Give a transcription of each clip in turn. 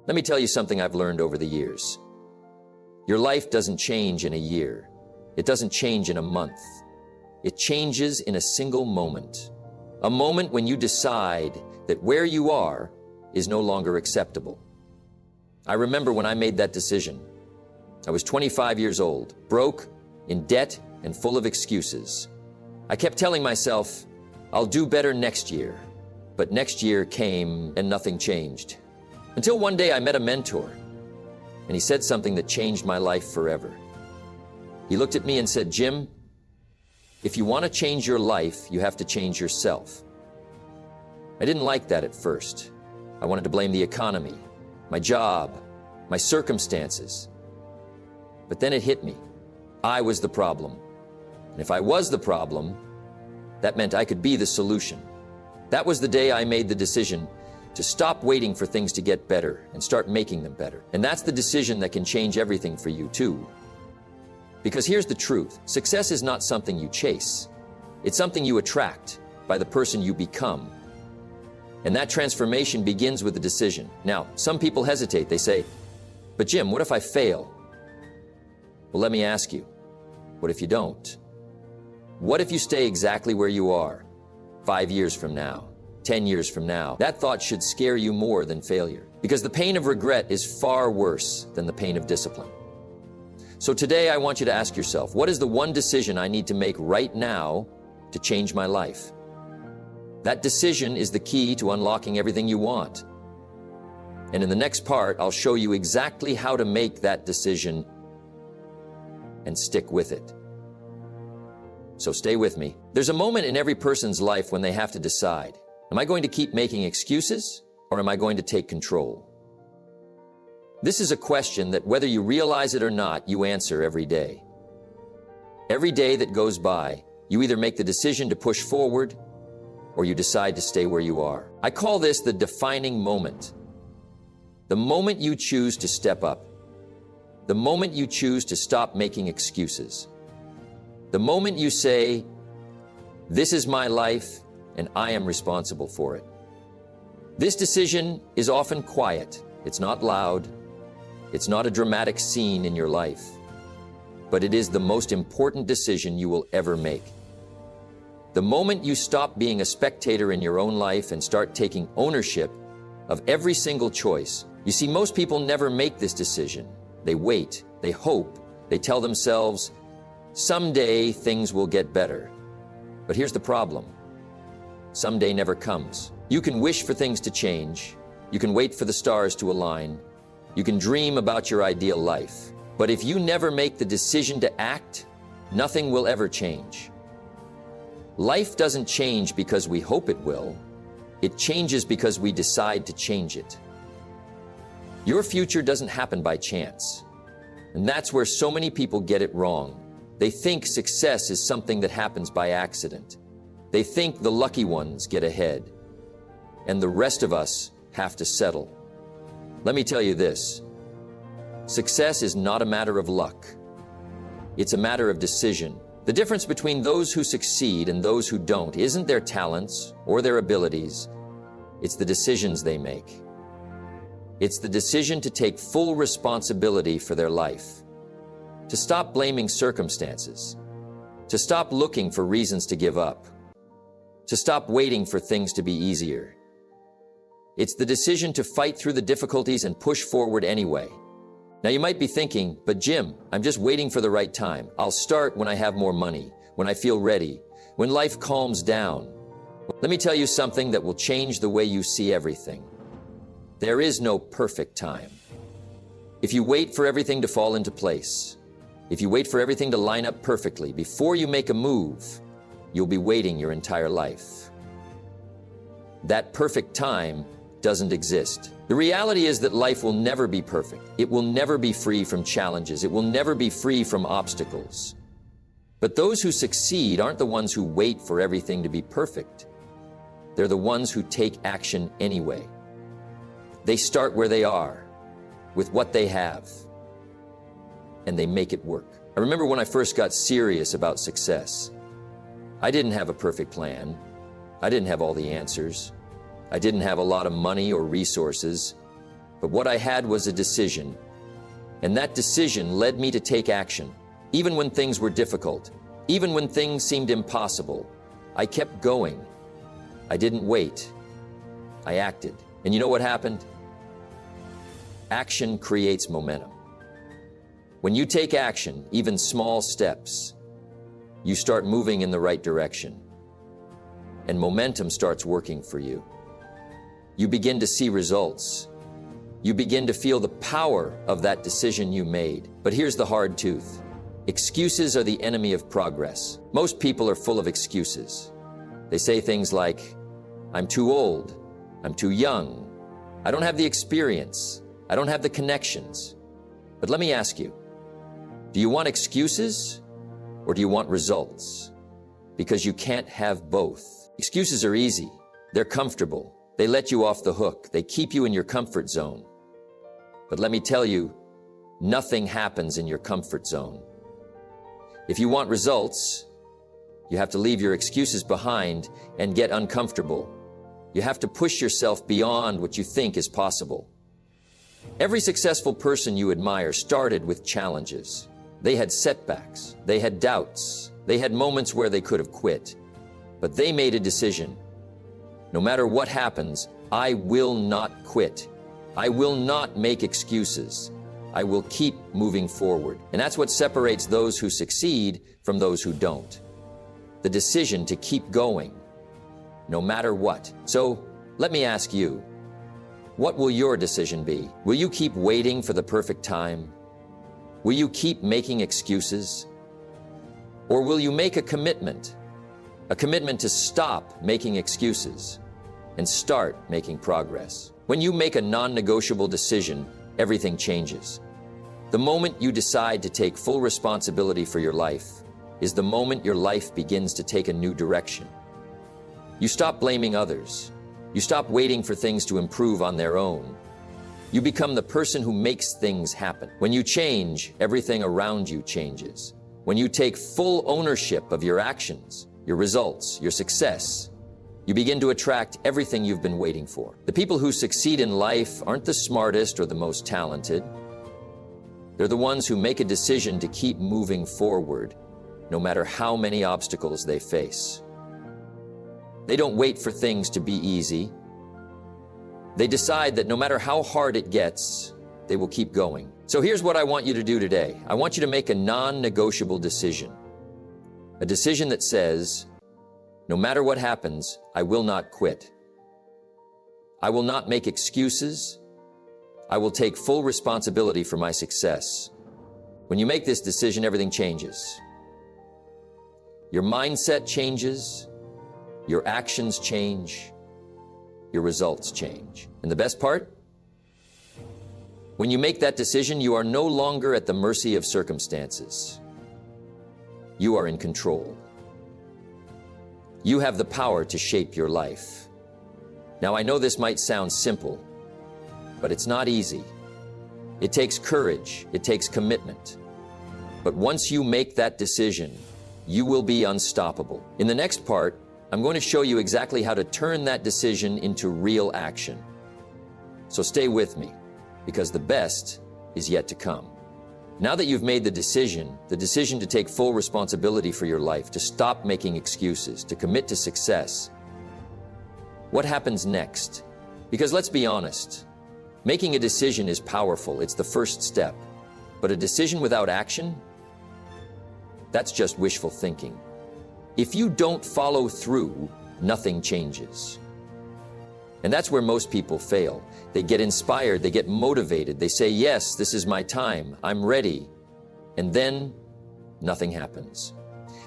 Let me tell you something I've learned over the years. Your life doesn't change in a year. It doesn't change in a month. It changes in a single moment. A moment when you decide that where you are is no longer acceptable. I remember when I made that decision. I was 25 years old, broke, in debt, and full of excuses. I kept telling myself, I'll do better next year. But next year came and nothing changed. Until one day I met a mentor, and he said something that changed my life forever. He looked at me and said, Jim, if you want to change your life, you have to change yourself. I didn't like that at first. I wanted to blame the economy, my job, my circumstances. But then it hit me. I was the problem. And if I was the problem, that meant I could be the solution. That was the day I made the decision to stop waiting for things to get better and start making them better. And that's the decision that can change everything for you too. Because here's the truth. Success is not something you chase. It's something you attract by the person you become. And that transformation begins with a decision. Now, some people hesitate. They say, but Jim, what if I fail? Well, let me ask you, what if you don't? What if you stay exactly where you are 5 years from now, 10 years from now? That thought should scare you more than failure, because the pain of regret is far worse than the pain of discipline. So today I want you to ask yourself, what is the one decision I need to make right now to change my life? That decision is the key to unlocking everything you want. And in the next part, I'll show you exactly how to make that decision and stick with it. So stay with me. There's a moment in every person's life when they have to decide, am I going to keep making excuses or am I going to take control? This is a question that whether you realize it or not, you answer every day. Every day that goes by, you either make the decision to push forward or you decide to stay where you are. I call this the defining moment. The moment you choose to step up. The moment you choose to stop making excuses. The moment you say, this is my life and I am responsible for it. This decision is often quiet. It's not loud. It's not a dramatic scene in your life. But it is the most important decision you will ever make. The moment you stop being a spectator in your own life and start taking ownership of every single choice. You see, most people never make this decision. They wait, they hope, they tell themselves, someday things will get better. But here's the problem. Someday never comes. You can wish for things to change. You can wait for the stars to align. You can dream about your ideal life. But if you never make the decision to act, nothing will ever change. Life doesn't change because we hope it will. It changes because we decide to change it. Your future doesn't happen by chance. And that's where so many people get it wrong. They think success is something that happens by accident. They think the lucky ones get ahead, and the rest of us have to settle. Let me tell you this. Success is not a matter of luck. It's a matter of decision. The difference between those who succeed and those who don't isn't their talents or their abilities. It's the decisions they make. It's the decision to take full responsibility for their life, to stop blaming circumstances, to stop looking for reasons to give up, to stop waiting for things to be easier. It's the decision to fight through the difficulties and push forward anyway. Now you might be thinking, but Jim, I'm just waiting for the right time. I'll start when I have more money, when I feel ready, when life calms down. Let me tell you something that will change the way you see everything. There is no perfect time. If you wait for everything to fall into place, if you wait for everything to line up perfectly before you make a move, you'll be waiting your entire life. That perfect time doesn't exist. The reality is that life will never be perfect. It will never be free from challenges. It will never be free from obstacles. But those who succeed aren't the ones who wait for everything to be perfect. They're the ones who take action anyway. They start where they are, with what they have, and they make it work. I remember when I first got serious about success. I didn't have a perfect plan. I didn't have all the answers. I didn't have a lot of money or resources. But what I had was a decision, and that decision led me to take action. Even when things were difficult, even when things seemed impossible, I kept going. I didn't wait. I acted. And you know what happened? Action creates momentum. When you take action, even small steps, you start moving in the right direction. And momentum starts working for you. You begin to see results. You begin to feel the power of that decision you made. But here's the hard truth. Excuses are the enemy of progress. Most people are full of excuses. They say things like, I'm too old, I'm too young, I don't have the experience, I don't have the connections. But let me ask you, do you want excuses or do you want results? Because you can't have both. Excuses are easy, they're comfortable, they let you off the hook, they keep you in your comfort zone. But let me tell you, nothing happens in your comfort zone. If you want results, you have to leave your excuses behind and get uncomfortable. You have to push yourself beyond what you think is possible. Every successful person you admire started with challenges. They had setbacks, they had doubts, they had moments where they could have quit. But they made a decision. No matter what happens, I will not quit. I will not make excuses. I will keep moving forward. And that's what separates those who succeed from those who don't. The decision to keep going, no matter what. So, let me ask you, what will your decision be? Will you keep waiting for the perfect time? Will you keep making excuses? Or will you make a commitment to stop making excuses and start making progress? When you make a non-negotiable decision, everything changes. The moment you decide to take full responsibility for your life is the moment your life begins to take a new direction. You stop blaming others. You stop waiting for things to improve on their own. You become the person who makes things happen. When you change, everything around you changes. When you take full ownership of your actions, your results, your success, you begin to attract everything you've been waiting for. The people who succeed in life aren't the smartest or the most talented. They're the ones who make a decision to keep moving forward, no matter how many obstacles they face. They don't wait for things to be easy. They decide that no matter how hard it gets, they will keep going. So here's what I want you to do today. I want you to make a non-negotiable decision. A decision that says, no matter what happens, I will not quit. I will not make excuses. I will take full responsibility for my success. When you make this decision, everything changes. Your mindset changes, your actions change, your results change. And the best part? When you make that decision, you are no longer at the mercy of circumstances. You are in control. You have the power to shape your life. Now, I know this might sound simple, but it's not easy. It takes courage, it takes commitment. But once you make that decision, you will be unstoppable. In the next part, I'm going to show you exactly how to turn that decision into real action. So stay with me, because the best is yet to come. Now that you've made the decision to take full responsibility for your life, to stop making excuses, to commit to success, what happens next? Because let's be honest, making a decision is powerful, it's the first step. But a decision without action, that's just wishful thinking. If you don't follow through, nothing changes. And that's where most people fail. They get inspired, they get motivated, they say, yes, this is my time, I'm ready. And then, nothing happens.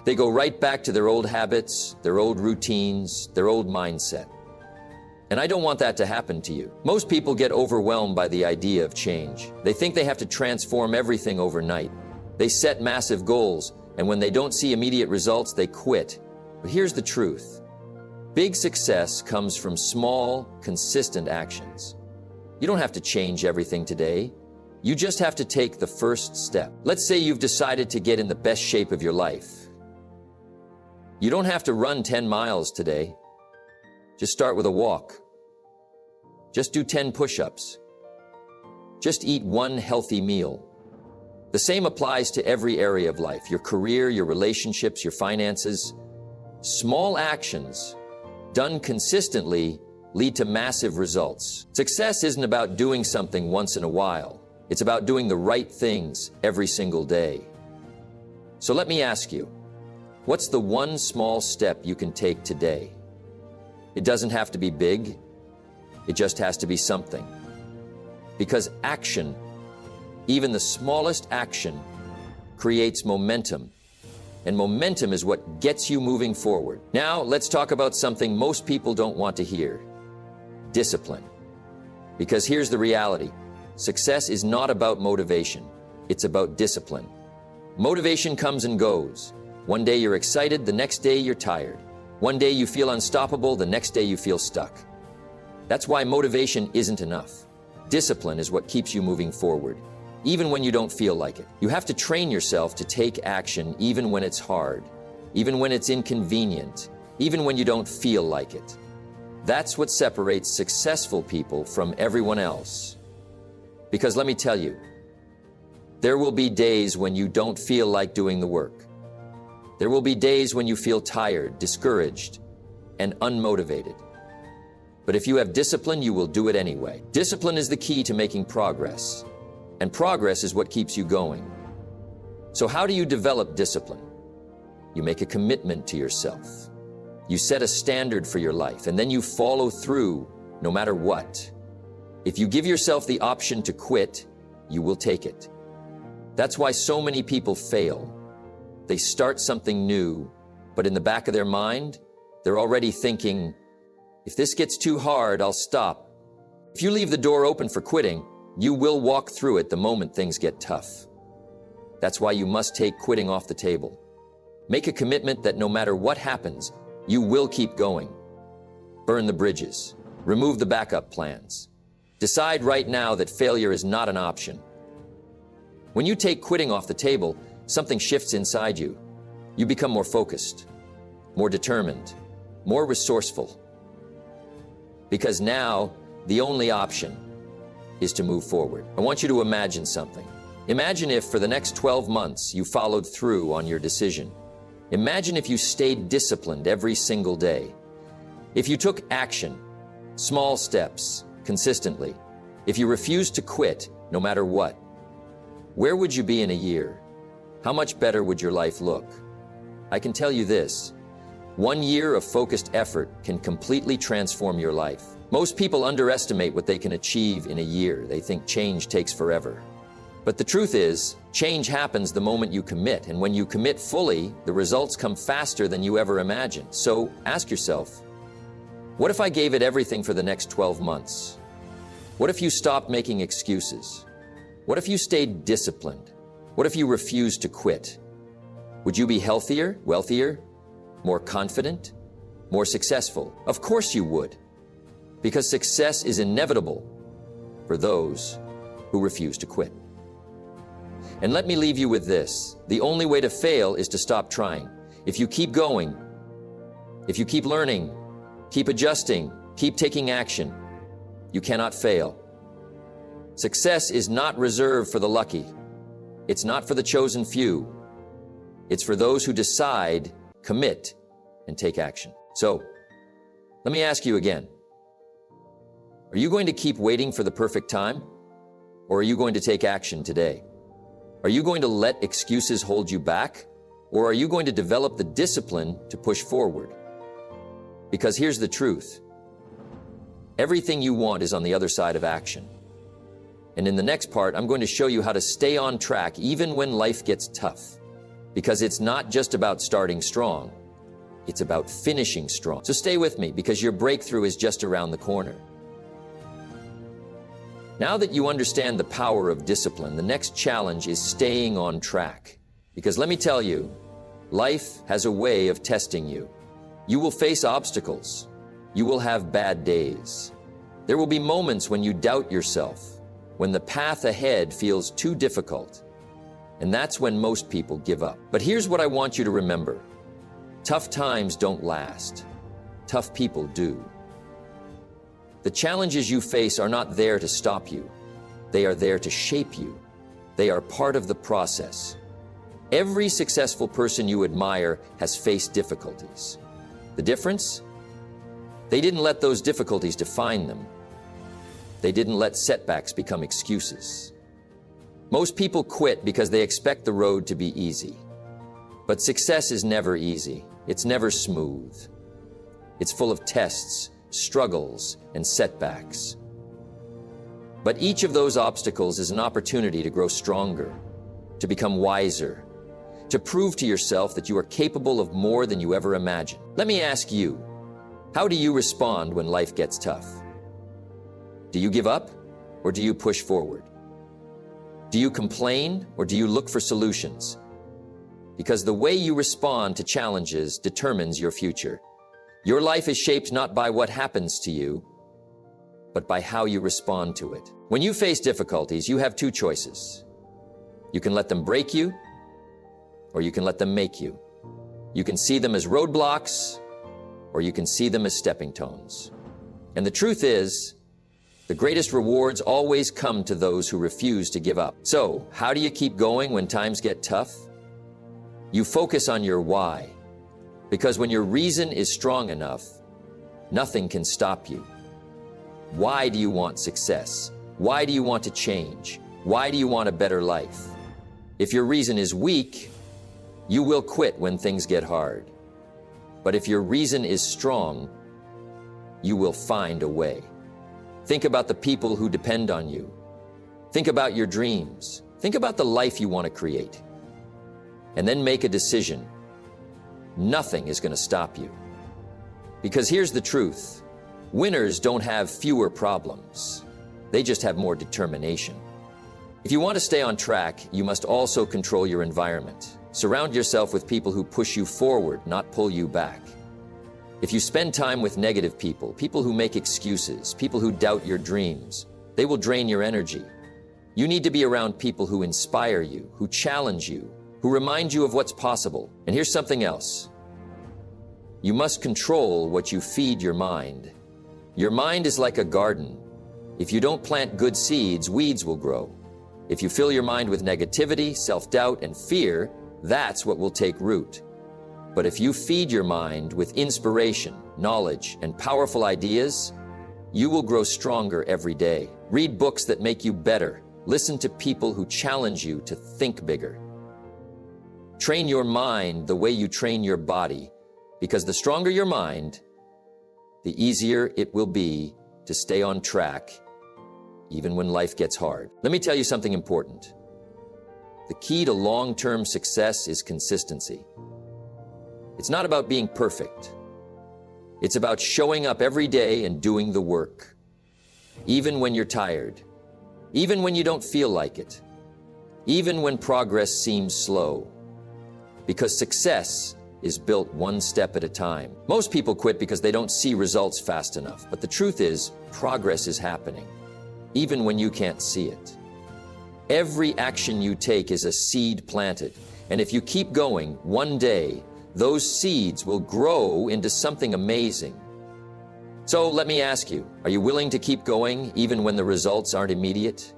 They go right back to their old habits, their old routines, their old mindset. And I don't want that to happen to you. Most people get overwhelmed by the idea of change. They think they have to transform everything overnight. They set massive goals, and when they don't see immediate results, they quit. But here's the truth. Big success comes from small, consistent actions. You don't have to change everything today. You just have to take the first step. Let's say you've decided to get in the best shape of your life. You don't have to run 10 miles today. Just start with a walk. Just do 10 push-ups. Just eat one healthy meal. The same applies to every area of life, your career, your relationships, your finances. Small actions, done consistently, lead to massive results. Success isn't about doing something once in a while. It's about doing the right things every single day. So let me ask you, what's the one small step you can take today? It doesn't have to be big. It just has to be something. Because action, even the smallest action, creates momentum. And momentum is what gets you moving forward. Now, let's talk about something most people don't want to hear. Discipline. Because here's the reality. Success is not about motivation. It's about discipline. Motivation comes and goes. One day you're excited, the next day you're tired. One day you feel unstoppable, the next day you feel stuck. That's why motivation isn't enough. Discipline is what keeps you moving forward, even when you don't feel like it. You have to train yourself to take action even when it's hard, even when it's inconvenient, even when you don't feel like it. That's what separates successful people from everyone else. Because let me tell you, there will be days when you don't feel like doing the work. There will be days when you feel tired, discouraged, and unmotivated. But if you have discipline, you will do it anyway. Discipline is the key to making progress, and progress is what keeps you going. So how do you develop discipline? You make a commitment to yourself. You set a standard for your life, and then you follow through no matter what. If you give yourself the option to quit, you will take it. That's why so many people fail. They start something new, but in the back of their mind, they're already thinking, if this gets too hard, I'll stop. If you leave the door open for quitting, you will walk through it the moment things get tough. That's why you must take quitting off the table. Make a commitment that no matter what happens, you will keep going. Burn the bridges. Remove the backup plans. Decide right now that failure is not an option. When you take quitting off the table, something shifts inside you. You become more focused, more determined, more resourceful. Because now, the only option is to move forward. I want you to imagine something. Imagine if for the next 12 months you followed through on your decision. Imagine if you stayed disciplined every single day. If you took action, small steps, consistently. If you refused to quit, no matter what. Where would you be in a year? How much better would your life look? I can tell you this. 1 year of focused effort can completely transform your life. Most people underestimate what they can achieve in a year. They think change takes forever. But the truth is, change happens the moment you commit, and when you commit fully, the results come faster than you ever imagined. So ask yourself, what if I gave it everything for the next 12 months? What if you stopped making excuses? What if you stayed disciplined? What if you refused to quit? Would you be healthier, wealthier, more confident, more successful? Of course you would, because success is inevitable for those who refuse to quit. And let me leave you with this. The only way to fail is to stop trying. If you keep going, if you keep learning, keep adjusting, keep taking action, you cannot fail. Success is not reserved for the lucky. It's not for the chosen few. It's for those who decide, commit, and take action. So, let me ask you again. Are you going to keep waiting for the perfect time? Or are you going to take action today? Are you going to let excuses hold you back? Or are you going to develop the discipline to push forward? Because here's the truth. Everything you want is on the other side of action. And in the next part, I'm going to show you how to stay on track even when life gets tough. Because it's not just about starting strong. It's about finishing strong. So stay with me, because your breakthrough is just around the corner. Now that you understand the power of discipline, the next challenge is staying on track. Because let me tell you, life has a way of testing you. You will face obstacles. You will have bad days. There will be moments when you doubt yourself, when the path ahead feels too difficult. And that's when most people give up. But here's what I want you to remember. Tough times don't last. Tough people do. The challenges you face are not there to stop you. They are there to shape you. They are part of the process. Every successful person you admire has faced difficulties. The difference? They didn't let those difficulties define them. They didn't let setbacks become excuses. Most people quit because they expect the road to be easy. But success is never easy. It's never smooth. It's full of tests, struggles, and setbacks. But each of those obstacles is an opportunity to grow stronger, to become wiser, to prove to yourself that you are capable of more than you ever imagined. Let me ask you, how do you respond when life gets tough? Do you give up, or do you push forward? Do you complain, or do you look for solutions? Because the way you respond to challenges determines your future. Your life is shaped not by what happens to you, but by how you respond to it. When you face difficulties, you have two choices. You can let them break you, or you can let them make you. You can see them as roadblocks, or you can see them as stepping stones. And the truth is, the greatest rewards always come to those who refuse to give up. So, how do you keep going when times get tough? You focus on your why, because when your reason is strong enough, nothing can stop you. Why do you want success? Why do you want to change? Why do you want a better life? If your reason is weak, you will quit when things get hard. But if your reason is strong, you will find a way. Think about the people who depend on you. Think about your dreams. Think about the life you want to create. And then make a decision. Nothing is going to stop you. Because here's the truth. Winners don't have fewer problems. They just have more determination. If you want to stay on track, you must also control your environment. Surround yourself with people who push you forward, not pull you back. If you spend time with negative people, people who make excuses, people who doubt your dreams, they will drain your energy. You need to be around people who inspire you, who challenge you, who remind you of what's possible. And here's something else. You must control what you feed your mind. Your mind is like a garden. If you don't plant good seeds, weeds will grow. If you fill your mind with negativity, self-doubt, and fear, that's what will take root. But if you feed your mind with inspiration, knowledge, and powerful ideas, you will grow stronger every day. Read books that make you better. Listen to people who challenge you to think bigger. Train your mind the way you train your body, because the stronger your mind, the easier it will be to stay on track, even when life gets hard. Let me tell you something important. The key to long-term success is consistency. It's not about being perfect. It's about showing up every day and doing the work. Even when you're tired. Even when you don't feel like it. Even when progress seems slow. Because success is built one step at a time. Most people quit because they don't see results fast enough. But the truth is, progress is happening, even when you can't see it. Every action you take is a seed planted. And if you keep going, one day, those seeds will grow into something amazing. So let me ask you, are you willing to keep going even when the results aren't immediate?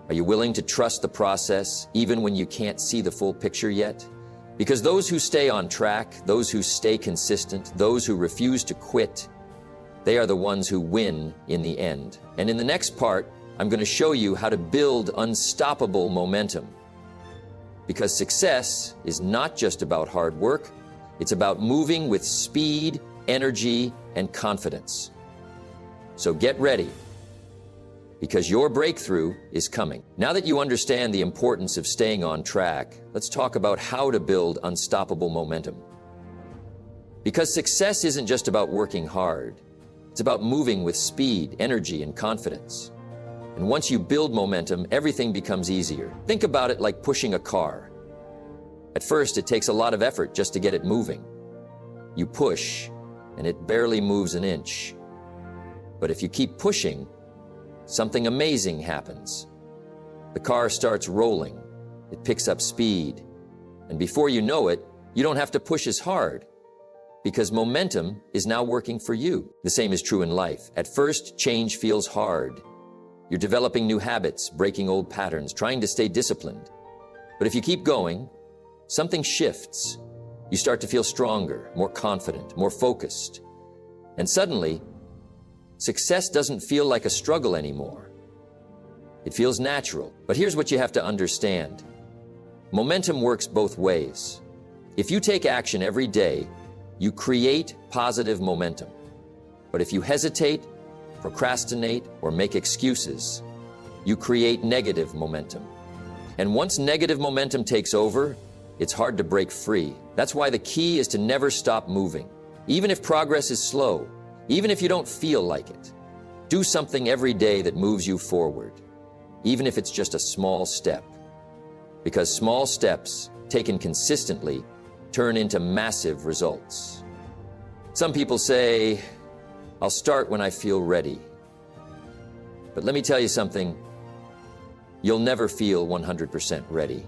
Are you willing to trust the process even when you can't see the full picture yet? Because those who stay on track, those who stay consistent, those who refuse to quit, they are the ones who win in the end. And in the next part, I'm going to show you how to build unstoppable momentum. Because success is not just about hard work, it's about moving with speed, energy, and confidence. So get ready, because your breakthrough is coming. Now that you understand the importance of staying on track, let's talk about how to build unstoppable momentum. Because success isn't just about working hard. It's about moving with speed, energy, and confidence. And once you build momentum, everything becomes easier. Think about it like pushing a car. At first, it takes a lot of effort just to get it moving. You push, and it barely moves an inch. But if you keep pushing, something amazing happens. The car starts rolling. It picks up speed. And before you know it, you don't have to push as hard, because momentum is now working for you. The same is true in life. At first, change feels hard. You're developing new habits, breaking old patterns, trying to stay disciplined. But if you keep going, something shifts. You start to feel stronger, more confident, more focused. And suddenly, success doesn't feel like a struggle anymore. It feels natural. But here's what you have to understand. Momentum works both ways. If you take action every day, you create positive momentum. But if you hesitate, procrastinate, or make excuses, you create negative momentum. And once negative momentum takes over, it's hard to break free. That's why the key is to never stop moving. Even if progress is slow, even if you don't feel like it, do something every day that moves you forward, even if it's just a small step. Because small steps, taken consistently, turn into massive results. Some people say, I'll start when I feel ready. But let me tell you something, you'll never feel 100% ready.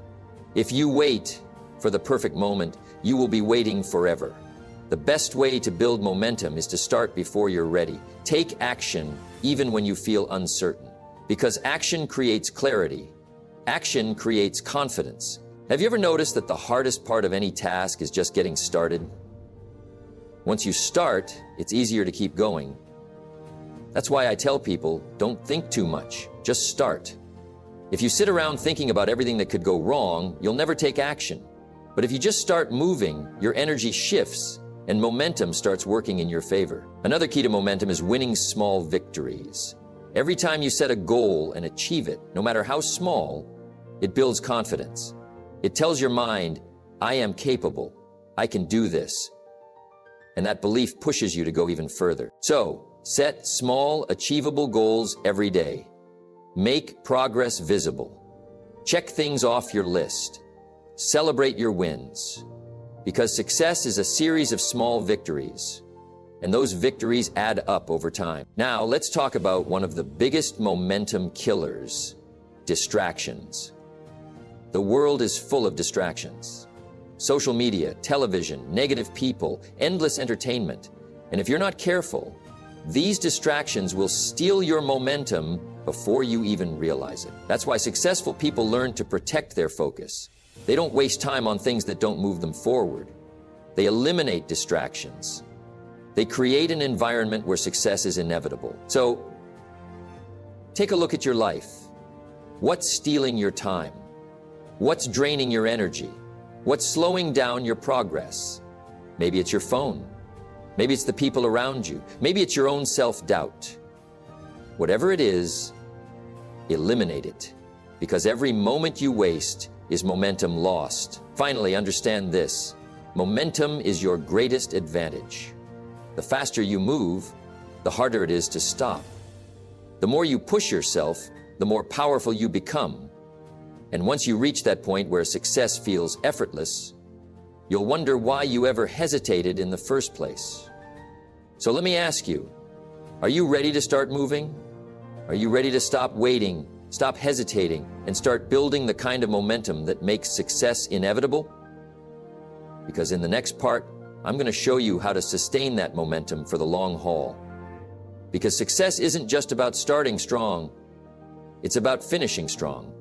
If you wait for the perfect moment, you will be waiting forever. The best way to build momentum is to start before you're ready. Take action even when you feel uncertain, because action creates clarity. Action creates confidence. Have you ever noticed that the hardest part of any task is just getting started? Once you start, it's easier to keep going. That's why I tell people, don't think too much, just start. If you sit around thinking about everything that could go wrong, you'll never take action. But if you just start moving, your energy shifts and momentum starts working in your favor. Another key to momentum is winning small victories. Every time you set a goal and achieve it, no matter how small, it builds confidence. It tells your mind, I am capable, I can do this. And that belief pushes you to go even further. So, set small, achievable goals every day. Make progress visible. Check things off your list. Celebrate your wins. Because success is a series of small victories. And those victories add up over time. Now, let's talk about one of the biggest momentum killers, distractions. The world is full of distractions. Social media, television, negative people, endless entertainment. And if you're not careful, these distractions will steal your momentum before you even realize it. That's why successful people learn to protect their focus. They don't waste time on things that don't move them forward. They eliminate distractions. They create an environment where success is inevitable. So, take a look at your life. What's stealing your time? What's draining your energy? What's slowing down your progress? Maybe it's your phone. Maybe it's the people around you. Maybe it's your own self-doubt. Whatever it is, eliminate it. Because every moment you waste is momentum lost. Finally, understand this. Momentum is your greatest advantage. The faster you move, the harder it is to stop. The more you push yourself, the more powerful you become. And once you reach that point where success feels effortless, you'll wonder why you ever hesitated in the first place. So let me ask you, are you ready to start moving? Are you ready to stop waiting, stop hesitating, and start building the kind of momentum that makes success inevitable? Because in the next part, I'm going to show you how to sustain that momentum for the long haul. Because success isn't just about starting strong, it's about finishing strong.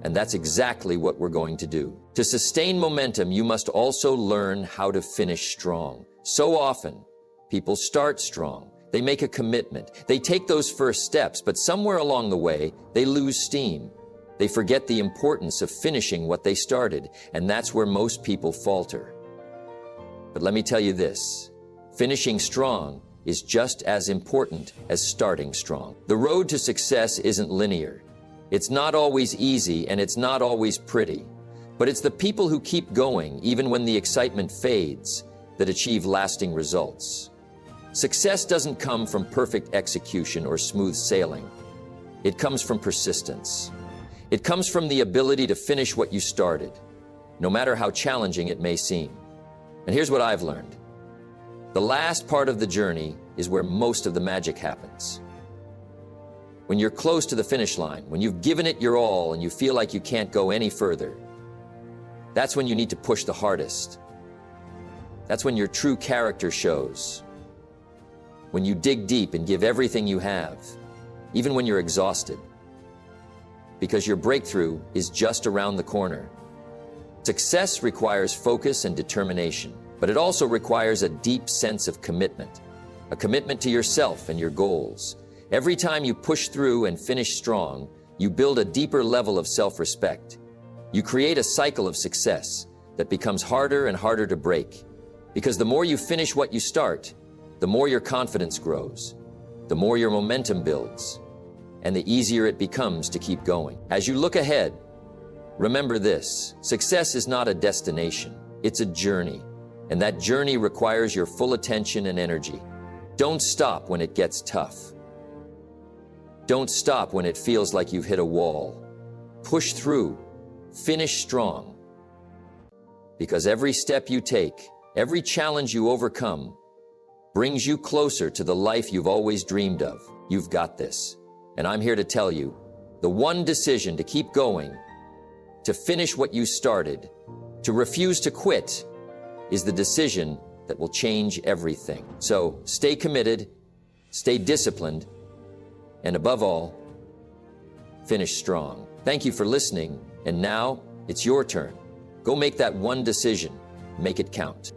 And that's exactly what we're going to do. To sustain momentum, you must also learn how to finish strong. So often, people start strong. They make a commitment. They take those first steps, but somewhere along the way, they lose steam. They forget the importance of finishing what they started, and that's where most people falter. But let me tell you this, finishing strong is just as important as starting strong. The road to success isn't linear. It's not always easy and it's not always pretty, but it's the people who keep going even when the excitement fades that achieve lasting results. Success doesn't come from perfect execution or smooth sailing. It comes from persistence. It comes from the ability to finish what you started, no matter how challenging it may seem. And here's what I've learned. The last part of the journey is where most of the magic happens. When you're close to the finish line, when you've given it your all and you feel like you can't go any further, that's when you need to push the hardest. That's when your true character shows. When you dig deep and give everything you have. even when you're exhausted. Because your breakthrough is just around the corner. Success requires focus and determination, but it also requires a deep sense of commitment, a commitment to yourself and your goals. Every time you push through and finish strong, you build a deeper level of self-respect. You create a cycle of success that becomes harder and harder to break. Because the more you finish what you start, the more your confidence grows, the more your momentum builds, and the easier it becomes to keep going. As you look ahead, remember this: success is not a destination, it's a journey, and that journey requires your full attention and energy. Don't stop when it gets tough. Don't stop when it feels like you've hit a wall. Push through, finish strong. Because every step you take, every challenge you overcome, brings you closer to the life you've always dreamed of. You've got this. And I'm here to tell you, the one decision to keep going, to finish what you started, to refuse to quit, is the decision that will change everything. So stay committed, stay disciplined, and above all, finish strong. Thank you for listening, and now it's your turn. Go make that one decision. Make it count.